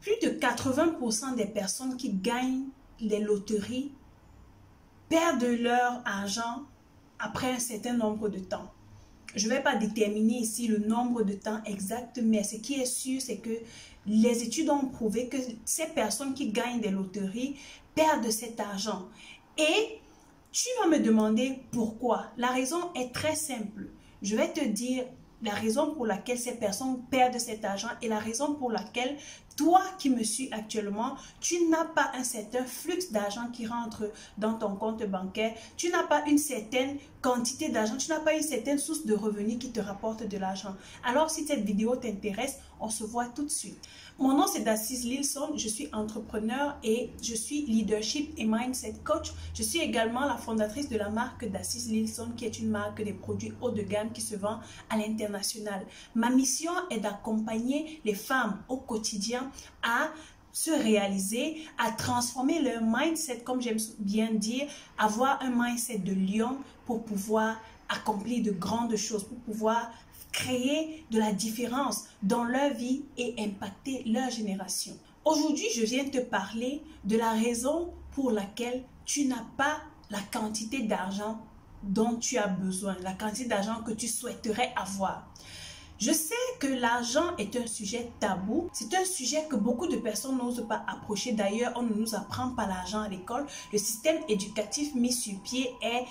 Plus de 80% des personnes qui gagnent les loteries perdent leur argent après un certain nombre de temps. Je ne vais pas déterminer ici le nombre de temps exact, mais ce qui est sûr, c'est que les études ont prouvé que ces personnes qui gagnent des loteries perdent cet argent. Et tu vas me demander pourquoi. La raison est très simple. Je vais te dire la raison pour laquelle ces personnes perdent cet argent et la raison pour laquelle toi qui me suis actuellement, tu n'as pas un certain flux d'argent qui rentre dans ton compte bancaire, tu n'as pas une certaine quantité d'argent, tu n'as pas une certaine source de revenus qui te rapporte de l'argent. Alors si cette vidéo t'intéresse, on se voit tout de suite. Mon nom c'est Dacis Lilson, je suis entrepreneur et je suis leadership et mindset coach. Je suis également la fondatrice de la marque Dacis Lilson qui est une marque des produits haut de gamme qui se vend à l'international. Ma mission est d'accompagner les femmes au quotidien à se réaliser, à transformer leur mindset, comme j'aime bien dire, avoir un mindset de lion pour pouvoir accomplir de grandes choses, pour pouvoir créer de la différence dans leur vie et impacter leur génération. Aujourd'hui, je viens te parler de la raison pour laquelle tu n'as pas la quantité d'argent dont tu as besoin, la quantité d'argent que tu souhaiterais avoir. Je sais que l'argent est un sujet tabou. C'est un sujet que beaucoup de personnes n'osent pas approcher. D'ailleurs, on ne nous apprend pas l'argent à l'école. Le système éducatif mis sur pied est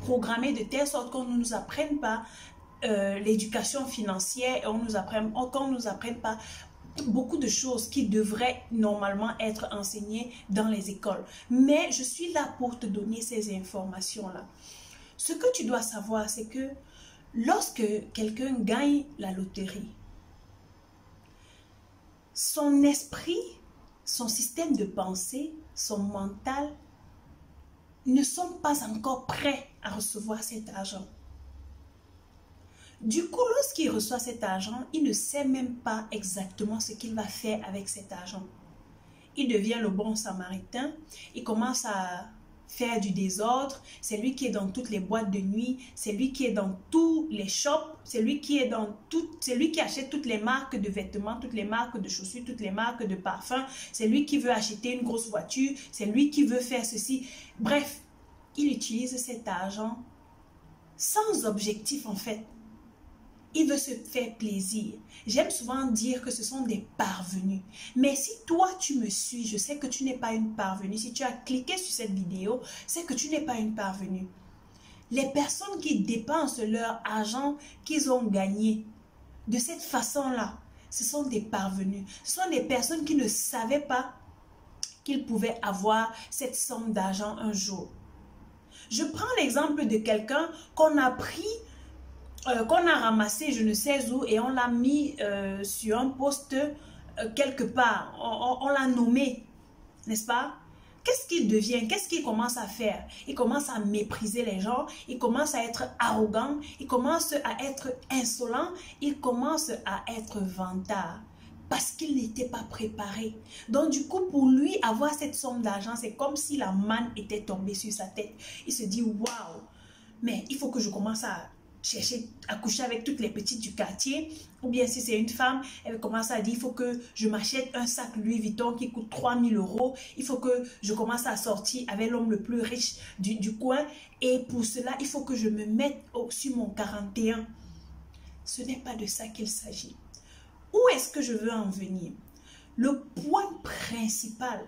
programmé de telle sorte qu'on ne nous apprenne pas l'éducation financière et qu'on ne nous apprenne pas beaucoup de choses qui devraient normalement être enseignées dans les écoles. Mais je suis là pour te donner ces informations-là. Ce que tu dois savoir, c'est que lorsque quelqu'un gagne la loterie, son esprit, son système de pensée, son mental ne sont pas encore prêts à recevoir cet argent. Du coup, lorsqu'il reçoit cet argent, il ne sait même pas exactement ce qu'il va faire avec cet argent. Il devient le bon samaritain, il commence à faire du désordre, c'est lui qui est dans toutes les boîtes de nuit, c'est lui qui est dans tous les shops, c'est lui qui achète toutes les marques de vêtements, toutes les marques de chaussures, toutes les marques de parfums, c'est lui qui veut acheter une grosse voiture, c'est lui qui veut faire ceci. Bref, il utilise cet argent sans objectif en fait. Il veut se faire plaisir. J'aime souvent dire que ce sont des parvenus. Mais si toi, tu me suis, je sais que tu n'es pas une parvenue. Si tu as cliqué sur cette vidéo, c'est que tu n'es pas une parvenue. Les personnes qui dépensent leur argent qu'ils ont gagné de cette façon-là, ce sont des parvenus. Ce sont des personnes qui ne savaient pas qu'ils pouvaient avoir cette somme d'argent un jour. Je prends l'exemple de quelqu'un qu'on a pris qu'on a ramassé je ne sais où et on l'a mis sur un poste quelque part, on l'a nommé, n'est-ce pas? Qu'est-ce qu'il devient? Qu'est-ce qu'il commence à faire? Il commence à mépriser les gens, il commence à être arrogant, il commence à être insolent, il commence à être vantard. Parce qu'il n'était pas préparé. Donc du coup, pour lui, avoir cette somme d'argent, c'est comme si la manne était tombée sur sa tête. Il se dit, waouh, mais il faut que je commence à chercher à coucher avec toutes les petites du quartier, ou bien si c'est une femme, elle commence à dire, il faut que je m'achète un sac Louis Vuitton qui coûte 3000 €, il faut que je commence à sortir avec l'homme le plus riche du coin, et pour cela, il faut que je me mette sur mon 41. Ce n'est pas de ça qu'il s'agit. Où est-ce que je veux en venir? Le point principal,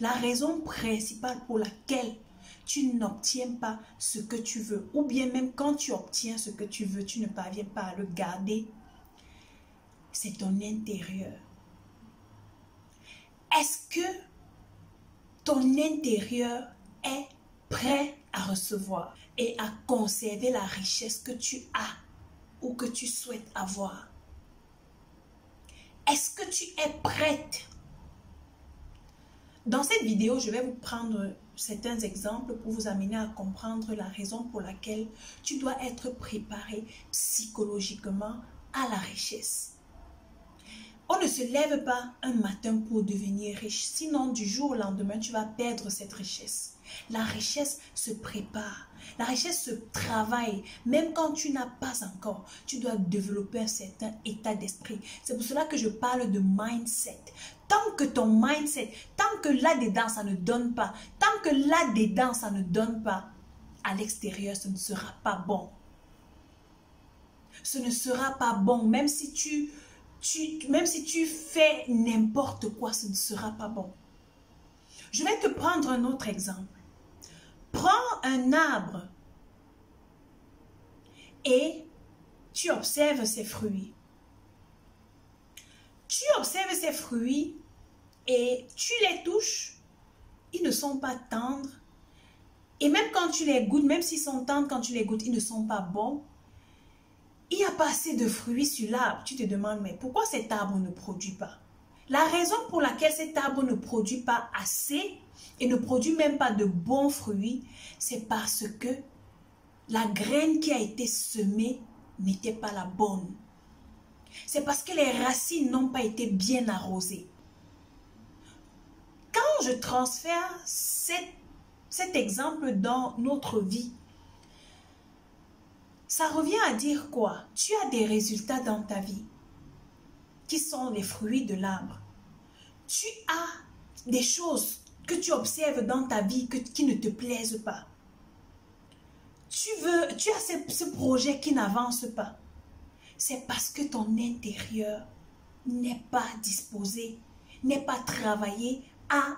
la raison principale pour laquelle tu n'obtiens pas ce que tu veux, ou bien même quand tu obtiens ce que tu veux, tu ne parviens pas à le garder, c'est ton intérieur. Est-ce que ton intérieur est prêt à recevoir et à conserver la richesse que tu as ou que tu souhaites avoir? Est-ce que tu es prête? Dans cette vidéo, je vais vous prendre certains exemples pour vous amener à comprendre la raison pour laquelle tu dois être préparé psychologiquement à la richesse. On ne se lève pas un matin pour devenir riche. Sinon, du jour au lendemain, tu vas perdre cette richesse. La richesse se prépare. La richesse se travaille. Même quand tu n'as pas encore, tu dois développer un certain état d'esprit. C'est pour cela que je parle de mindset. Tant que ton mindset, tant que là-dedans, ça ne donne pas, tant que là-dedans, ça ne donne pas, à l'extérieur, ce ne sera pas bon. Ce ne sera pas bon. Même si tu fais n'importe quoi, ce ne sera pas bon. Je vais te prendre un autre exemple. Prends un arbre et tu observes ses fruits. Tu observes ses fruits et tu les touches. Ils ne sont pas tendres. Et même quand tu les goûtes, même s'ils sont tendres, quand tu les goûtes, ils ne sont pas bons. Il n'y a pas assez de fruits sur l'arbre. Tu te demandes, mais pourquoi cet arbre ne produit pas? La raison pour laquelle cet arbre ne produit pas assez et ne produit même pas de bons fruits, c'est parce que la graine qui a été semée n'était pas la bonne. C'est parce que les racines n'ont pas été bien arrosées. Quand je transfère cet exemple dans notre vie, ça revient à dire quoi? Tu as des résultats dans ta vie qui sont les fruits de l'arbre. Tu as des choses que tu observes dans ta vie qui ne te plaisent pas. Tu as ce projet qui n'avance pas. C'est parce que ton intérieur n'est pas disposé, n'est pas travaillé à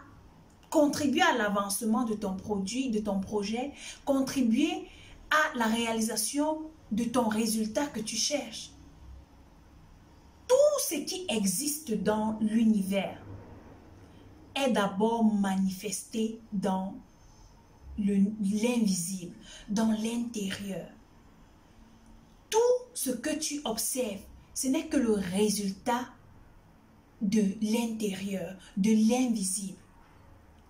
contribuer à l'avancement de ton produit, de ton projet, contribuer à la réalisation de ton résultat que tu cherches. Tout ce qui existe dans l'univers est d'abord manifesté dans l'invisible, dans l'intérieur. Tout ce que tu observes, ce n'est que le résultat de l'intérieur, de l'invisible.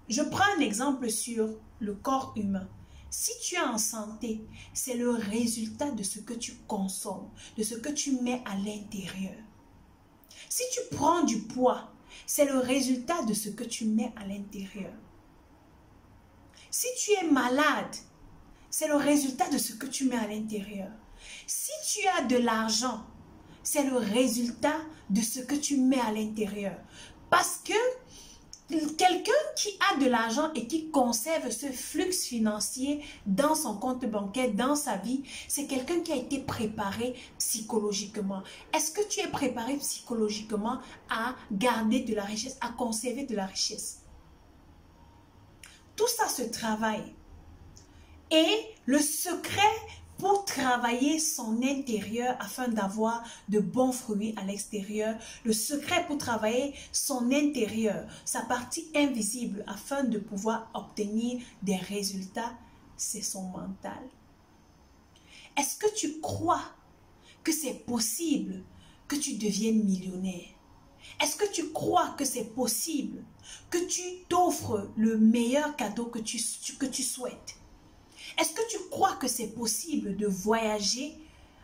Je prends un exemple sur le corps humain. Si tu es en santé, c'est le résultat de ce que tu consommes, de ce que tu mets à l'intérieur. Si tu prends du poids, c'est le résultat de ce que tu mets à l'intérieur. Si tu es malade, c'est le résultat de ce que tu mets à l'intérieur. Si tu as de l'argent, c'est le résultat de ce que tu mets à l'intérieur. Parce que quelqu'un qui a de l'argent et qui conserve ce flux financier dans son compte bancaire, dans sa vie, c'est quelqu'un qui a été préparé psychologiquement. Est-ce que tu es préparé psychologiquement à garder de la richesse, à conserver de la richesse? Tout ça se travaille. Et le secret pour travailler son intérieur afin d'avoir de bons fruits à l'extérieur, le secret pour travailler son intérieur, sa partie invisible afin de pouvoir obtenir des résultats, c'est son mental. Est-ce que tu crois que c'est possible que tu deviennes millionnaire? Est-ce que tu crois que c'est possible que tu t'offres le meilleur cadeau que tu souhaites? Est-ce que tu crois que c'est possible de voyager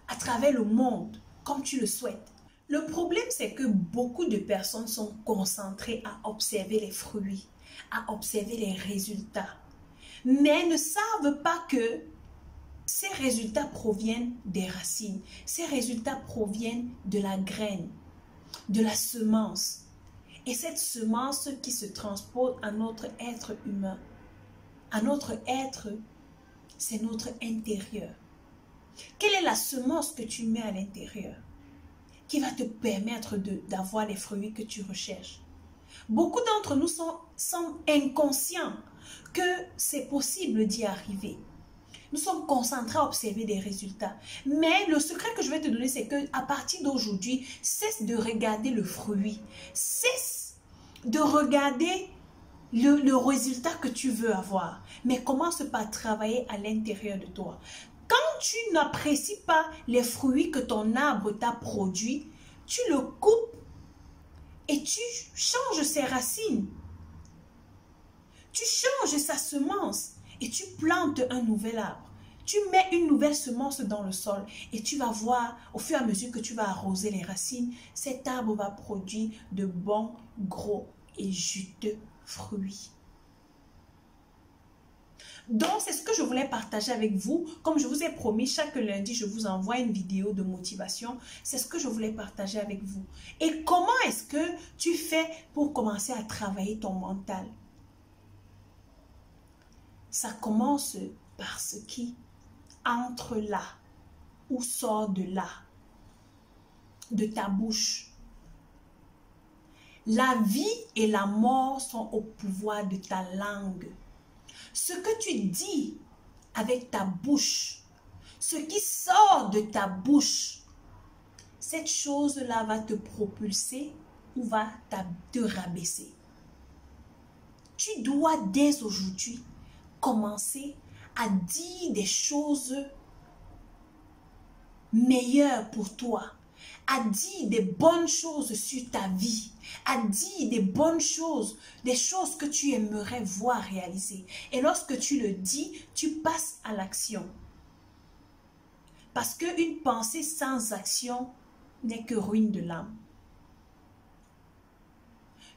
à travers le monde comme tu le souhaites? Le problème, c'est que beaucoup de personnes sont concentrées à observer les fruits, à observer les résultats, mais ne savent pas que ces résultats proviennent des racines. Ces résultats proviennent de la graine, de la semence. Et cette semence qui se transpose à notre être humain, à notre être, c'est notre intérieur. Quelle est la semence que tu mets à l'intérieur qui va te permettre d'avoir les fruits que tu recherches? Beaucoup d'entre nous sont inconscients que c'est possible d'y arriver. Nous sommes concentrés à observer des résultats. Mais le secret que je vais te donner, c'est qu'à partir d'aujourd'hui, cesse de regarder le fruit. Cesse de regarder le résultat que tu veux avoir. Mais commence par travailler à l'intérieur de toi. Quand tu n'apprécies pas les fruits que ton arbre t'a produit, tu le coupes et tu changes ses racines. Tu changes sa semence et tu plantes un nouvel arbre. Tu mets une nouvelle semence dans le sol et tu vas voir, au fur et à mesure que tu vas arroser les racines, cet arbre va produire de bons, gros et juteux fruits. Donc, c'est ce que je voulais partager avec vous. Comme je vous ai promis, chaque lundi, je vous envoie une vidéo de motivation. C'est ce que je voulais partager avec vous. Et comment est-ce que tu fais pour commencer à travailler ton mental? Ça commence par ce qui entre là ou sort de là, de ta bouche. La vie et la mort sont au pouvoir de ta langue. Ce que tu dis avec ta bouche, ce qui sort de ta bouche, cette chose-là va te propulser ou va te rabaisser. Tu dois dès aujourd'hui commencer à dire des choses meilleures pour toi, à dire des bonnes choses sur ta vie, à dire des bonnes choses, des choses que tu aimerais voir réaliser. Et lorsque tu le dis, tu passes à l'action. Parce qu'une pensée sans action n'est que ruine de l'âme.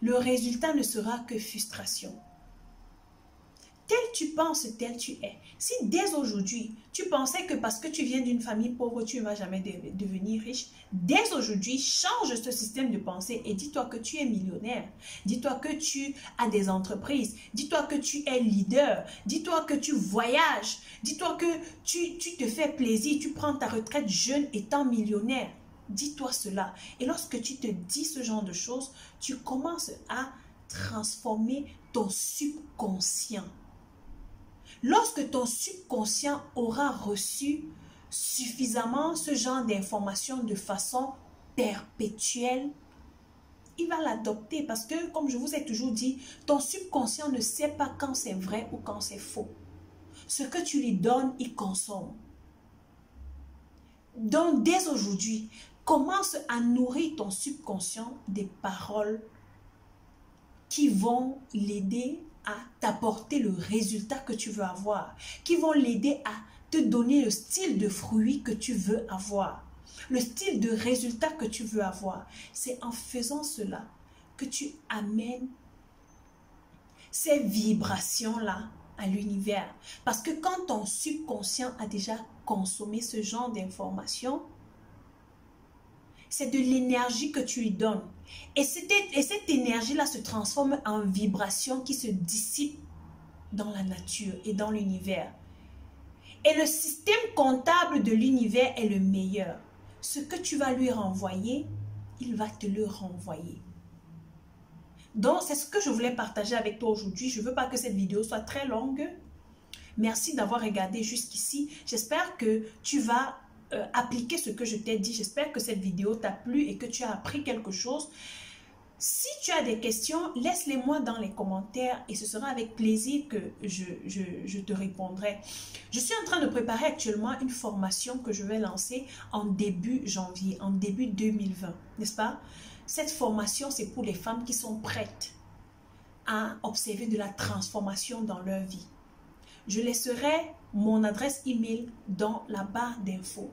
Le résultat ne sera que frustration. Tel tu penses, tel tu es. Si dès aujourd'hui, tu pensais que parce que tu viens d'une famille pauvre, tu ne vas jamais devenir riche, dès aujourd'hui, change ce système de pensée et dis-toi que tu es millionnaire. Dis-toi que tu as des entreprises. Dis-toi que tu es leader. Dis-toi que tu voyages. Dis-toi que tu te fais plaisir. Tu prends ta retraite jeune étant millionnaire. Dis-toi cela. Et lorsque tu te dis ce genre de choses, tu commences à transformer ton subconscient. Lorsque ton subconscient aura reçu suffisamment ce genre d'informations de façon perpétuelle, il va l'adopter parce que, comme je vous ai toujours dit, ton subconscient ne sait pas quand c'est vrai ou quand c'est faux. Ce que tu lui donnes, il consomme. Donc, dès aujourd'hui, commence à nourrir ton subconscient des paroles qui vont l'aider à t'apporter le résultat que tu veux avoir, qui vont l'aider à te donner le style de fruit que tu veux avoir, le style de résultat que tu veux avoir. C'est en faisant cela que tu amènes ces vibrations-là à l'univers. Parce que quand ton subconscient a déjà consommé ce genre d'informations, c'est de l'énergie que tu lui donnes. Et cette énergie-là se transforme en vibration qui se dissipe dans la nature et dans l'univers. Et le système comptable de l'univers est le meilleur. Ce que tu vas lui renvoyer, il va te le renvoyer. Donc, c'est ce que je voulais partager avec toi aujourd'hui. Je ne veux pas que cette vidéo soit très longue. Merci d'avoir regardé jusqu'ici. J'espère que tu vas appliquer ce que je t'ai dit. J'espère que cette vidéo t'a plu et que tu as appris quelque chose. Si tu as des questions, laisse-les-moi dans les commentaires et ce sera avec plaisir que je te répondrai. Je suis en train de préparer actuellement une formation que je vais lancer en début janvier, en début 2020, n'est-ce pas? Cette formation, c'est pour les femmes qui sont prêtes à observer de la transformation dans leur vie. Je laisserai mon adresse email dans la barre d'infos.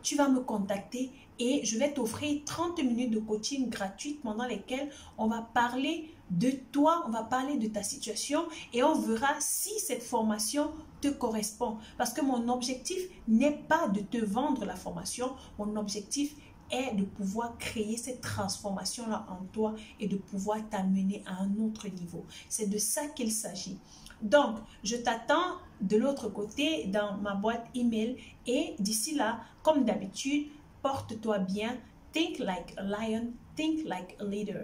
Tu vas me contacter et je vais t'offrir 30 minutes de coaching gratuite pendant lesquelles on va parler de toi, on va parler de ta situation et on verra si cette formation te correspond. Parce que mon objectif n'est pas de te vendre la formation, mon objectif est de pouvoir créer cette transformation-là en toi et de pouvoir t'amener à un autre niveau. C'est de ça qu'il s'agit. Donc, je t'attends de l'autre côté dans ma boîte email et d'ici là, comme d'habitude, porte-toi bien. Think like a lion, think like a leader.